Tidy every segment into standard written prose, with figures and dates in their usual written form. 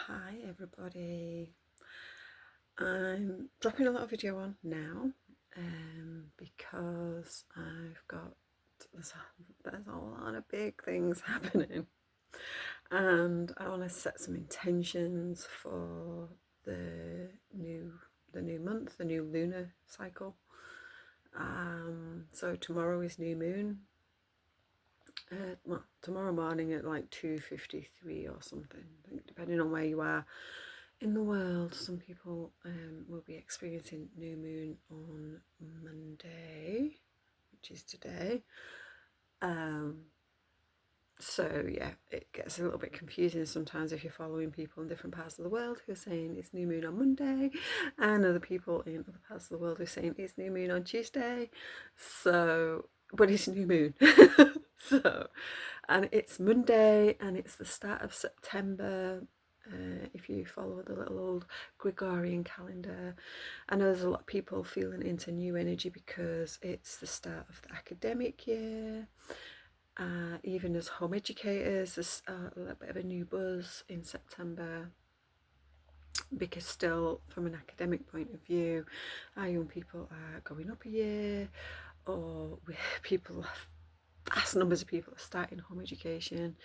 Hi everybody. I'm dropping a little video on now because there's a lot of big things happening, and I want to set some intentions for the new month, the new lunar cycle. So tomorrow is new moon. Well, tomorrow morning at like 2:53 or something, I think, depending on where you are in the world. Some people will be experiencing new moon on Monday, which is today. So yeah, it gets a little bit confusing sometimes if you're following people in different parts of the world who are saying it's new moon on Monday, and other people in other parts of the world who are saying it's new moon on Tuesday. So, but it's new moon. So, and it's Monday, and it's the start of September. If you follow the little old Gregorian calendar, I know there's a lot of people feeling into new energy because it's the start of the academic year. Even as home educators, there's a little bit of a new buzz in September, because still, from an academic point of view, our young people are going up a year, or vast numbers of people are starting home education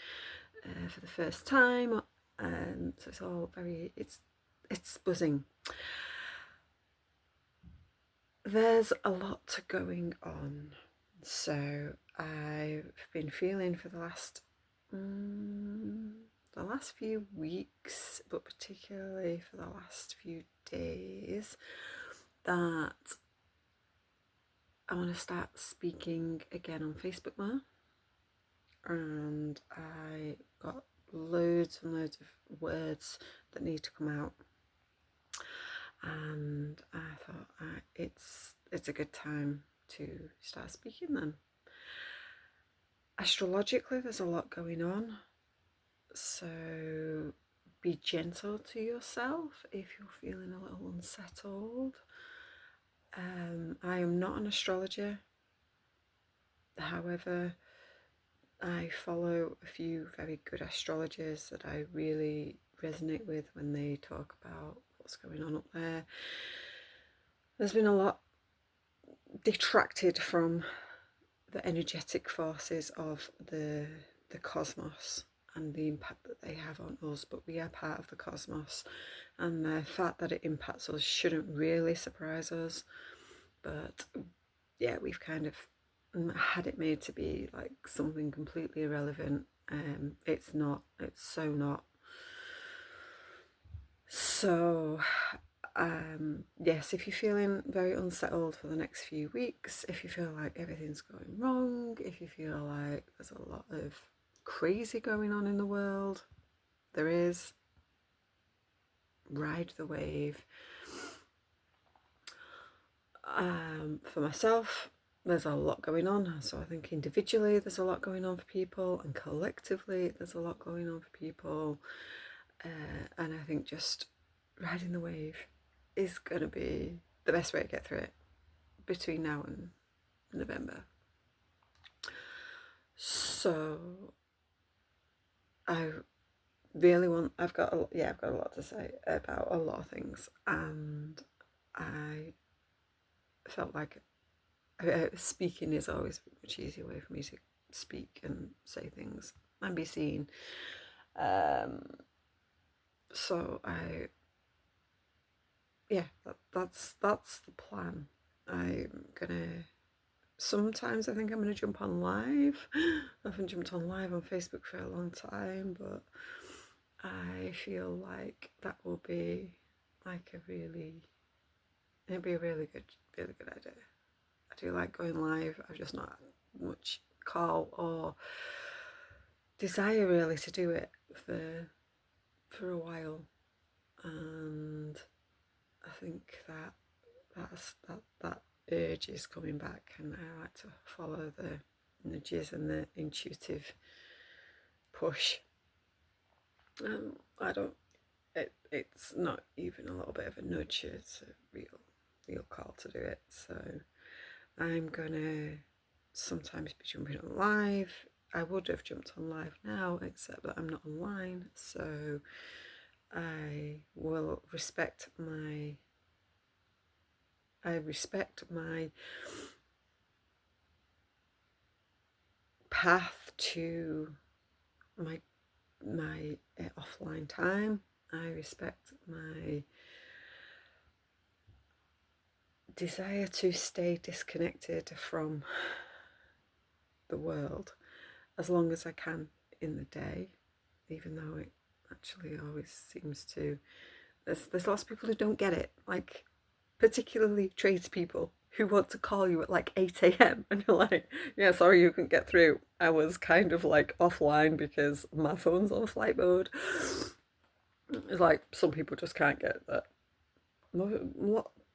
for the first time, and so it's all it's buzzing. There's a lot going on, so I've been feeling for the last few weeks, but particularly for the last few days, that I want to start speaking again on Facebook more. And I got loads and loads of words that need to come out, and I thought it's a good time to start speaking then. Astrologically, there's a lot going on, so be gentle to yourself if you're feeling a little unsettled. I am not an astrologer, however, I follow a few very good astrologers that I really resonate with when they talk about what's going on up there. There's been a lot detracted from the energetic forces of the cosmos and the impact that they have on us, but we are part of the cosmos, and the fact that it impacts us shouldn't really surprise us. But yeah, we've kind of had it made to be like something completely irrelevant. It's not. It's so not. So yes, if you're feeling very unsettled for the next few weeks, if you feel like everything's going wrong, if you feel like there's a lot of crazy going on in the world, there is. Ride the wave. For myself, there's a lot going on. So I think individually there's a lot going on for people, and collectively there's a lot going on for people. And I think just riding the wave is going to be the best way to get through it between now and November. So I really want. I've got a lot to say about a lot of things, and I felt like speaking is always a much easier way for me to speak and say things and be seen. So that's the plan. Sometimes I think I'm gonna jump on live. I haven't jumped on live on Facebook for a long time, but I feel like that will be like it'd be a really good idea. I do like going live. I've just not had much call or desire really to do it for a while, and I think that urge is coming back, and I like to follow the nudges and the intuitive push. I don't. It's not even a little bit of a nudge. It's a real call to do it. So I'm gonna sometimes be jumping on live. I would have jumped on live now, except that I'm not online. So I will respect my path to my offline time. I respect my desire to stay disconnected from the world as long as I can in the day, even though it actually always seems to. There's lots of people who don't get it, like particularly tradespeople who want to call you at like 8 a.m. and you're like, yeah, sorry you couldn't get through. I was kind of like offline because my phone's on flight mode. It's like some people just can't get that.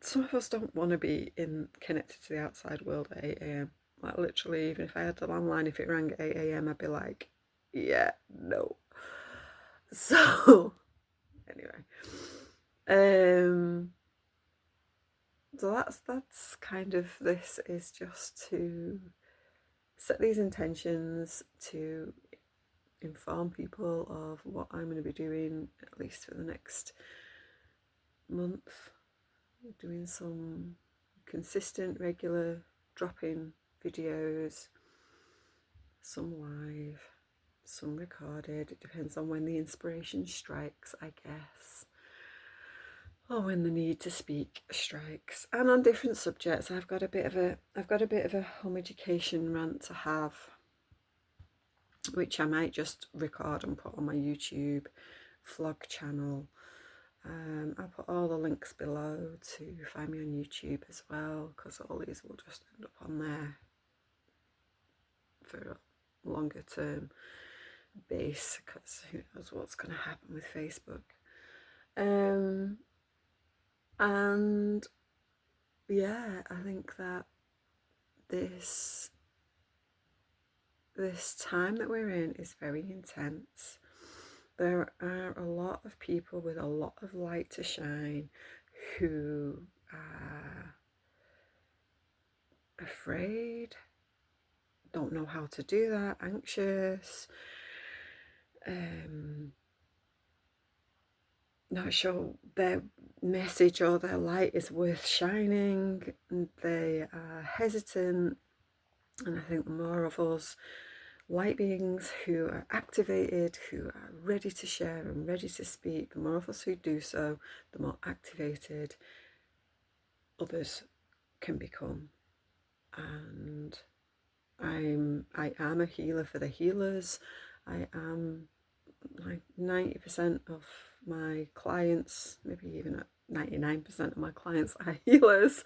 Some of us don't want to be connected to the outside world at 8 a.m. Like literally, even if I had the landline, if it rang at 8 a.m., I'd be like, yeah, no. So anyway, so that's kind of, this is just to set these intentions to inform people of what I'm going to be doing, at least for the next month, doing some consistent, regular drop-in videos, some live, some recorded. It depends on when the inspiration strikes, I guess, or when the need to speak strikes, and on different subjects. I've got a bit of a home education rant to have, which I might just record and put on my YouTube vlog channel. I'll put all the links below to find me on YouTube as well, because all these will just end up on there for a longer term base, because who knows what's going to happen with Facebook. And yeah, I think that this time that we're in is very intense. There are a lot of people with a lot of light to shine who are afraid, don't know how to do that, anxious, not sure their message or their light is worth shining, and they are hesitant. And I think the more of us light beings who are activated, who are ready to share and ready to speak, the more of us who do so, the more activated others can become. And I am a healer for the healers. I am, like 90% of my clients, maybe even at 99% of my clients, are healers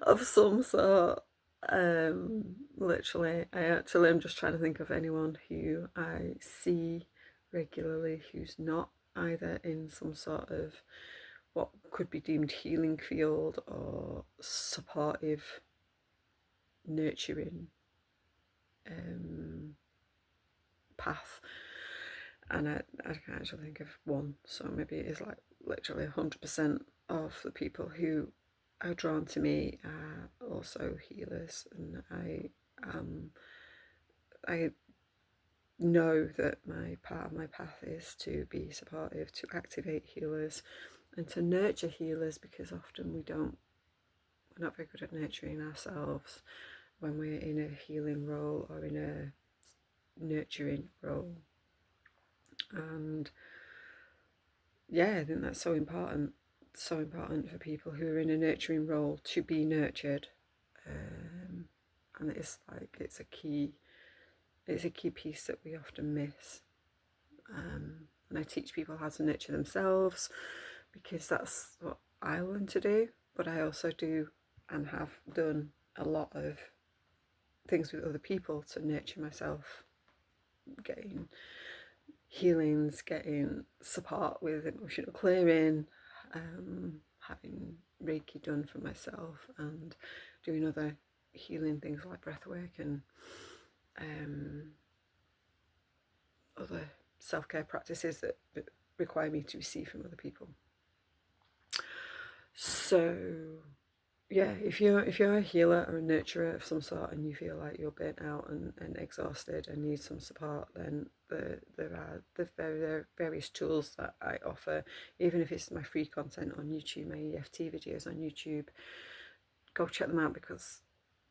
of some sort. Literally, I actually am just trying to think of anyone who I see regularly who's not either in some sort of what could be deemed healing field or supportive, nurturing path. And I can't actually think of one, so maybe it is like literally 100% of the people who are drawn to me are also healers. And I know that my part of my path is to be supportive, to activate healers and to nurture healers, because often we're not very good at nurturing ourselves when we're in a healing role or in a nurturing role. And yeah, I think that's so important for people who are in a nurturing role to be nurtured. And it's a key piece that we often miss. And I teach people how to nurture themselves, because that's what I learned to do. But I also do and have done a lot of things with other people to nurture myself, getting healings, getting support with emotional clearing, having Reiki done for myself, and doing other healing things like breathwork and other self-care practices that require me to receive from other people. So yeah, if you're a healer or a nurturer of some sort and you feel like you're burnt out and exhausted and need some support, then there are the various tools that I offer, even if it's my free content on YouTube, my EFT videos on YouTube. Go check them out because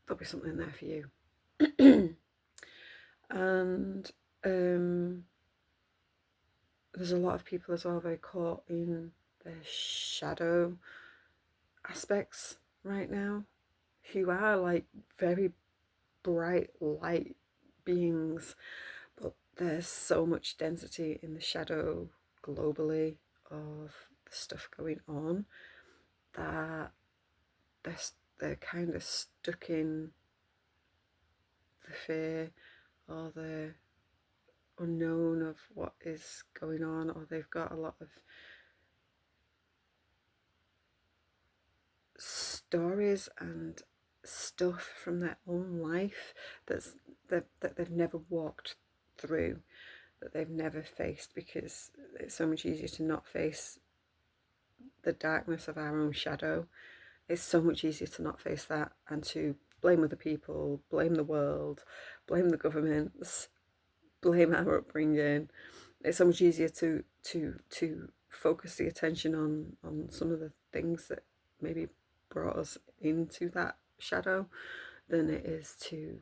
there'll be something there for you. And there's a lot of people as well very caught in their shadow aspects right now, who are like very bright light beings, but there's so much density in the shadow globally of the stuff going on that they're, they're kind of stuck in the fear or the unknown of what is going on, or they've got a lot of stories and stuff from their own life that they've never walked through, that they've never faced, because it's so much easier to not face the darkness of our own shadow. It's so much easier to not face that and to blame other people, blame the world, blame the governments, blame our upbringing. It's so much easier to focus the attention on some of the things that maybe brought us into that shadow than it is to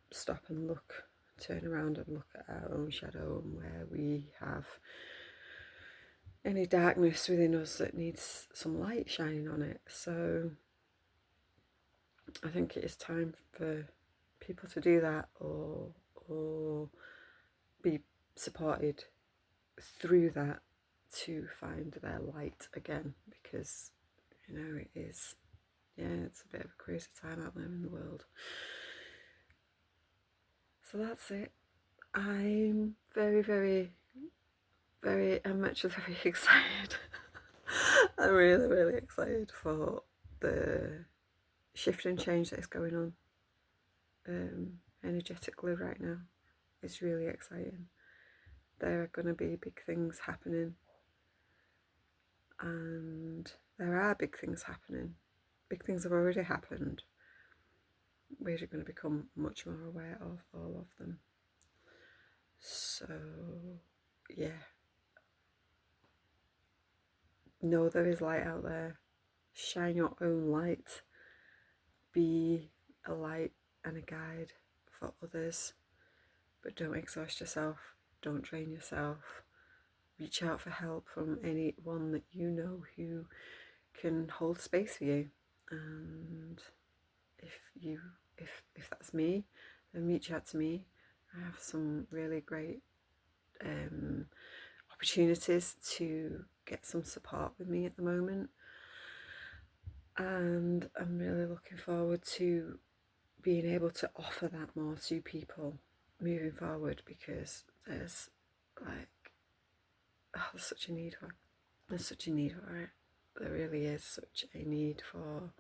stop and look, turn around and look at our own shadow and where we have any darkness within us that needs some light shining on it. So I think it is time for people to do that, or be supported through that to find their light again, because it is, yeah, it's a bit of a crazy time out there in the world. So that's it. I'm I'm actually very excited. I'm really excited for the shift and change that is going on energetically right now. It's really exciting. There are going to be big things happening, and there are big things happening. Big things have already happened. We're going to become much more aware of all of them. So, yeah. Know there is light out there. Shine your own light. Be a light and a guide for others. But don't exhaust yourself. Don't drain yourself. Reach out for help from anyone that you know who can hold space for you. And if that's me, then reach out to me. I have some really great opportunities to get some support with me at the moment, and I'm really looking forward to being able to offer that more to people moving forward, because there's there's such a need for it. There's such a need for it. There really is such a need for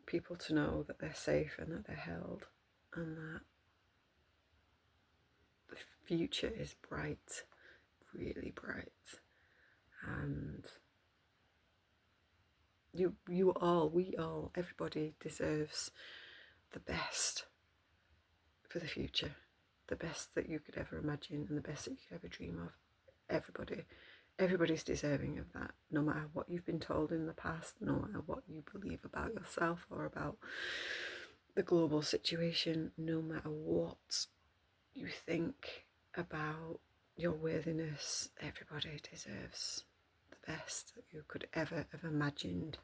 people to know that they're safe and that they're held, and that the future is bright, really bright. And we all, everybody deserves the best for the future, the best that you could ever imagine and the best that you could ever dream of. Everybody's deserving of that, no matter what you've been told in the past, no matter what you believe about yourself or about the global situation, no matter what you think about your worthiness. Everybody deserves the best that you could ever have imagined,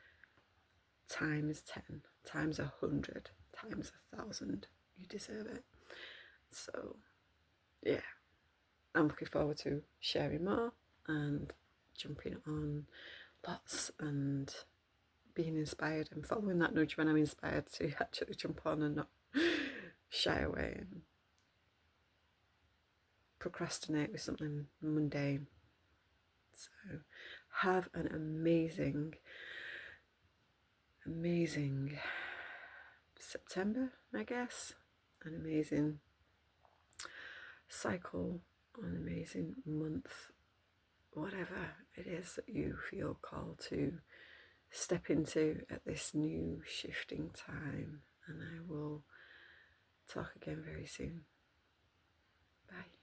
times 10, times 100, times 1,000. You deserve it. So, yeah, I'm looking forward to sharing more and jumping on lots and being inspired and following that nudge when I'm inspired to actually jump on and not shy away and procrastinate with something mundane. So have an amazing September, I guess. An amazing cycle, an amazing month, whatever it is that you feel called to step into at this new shifting time. And I will talk again very soon. Bye.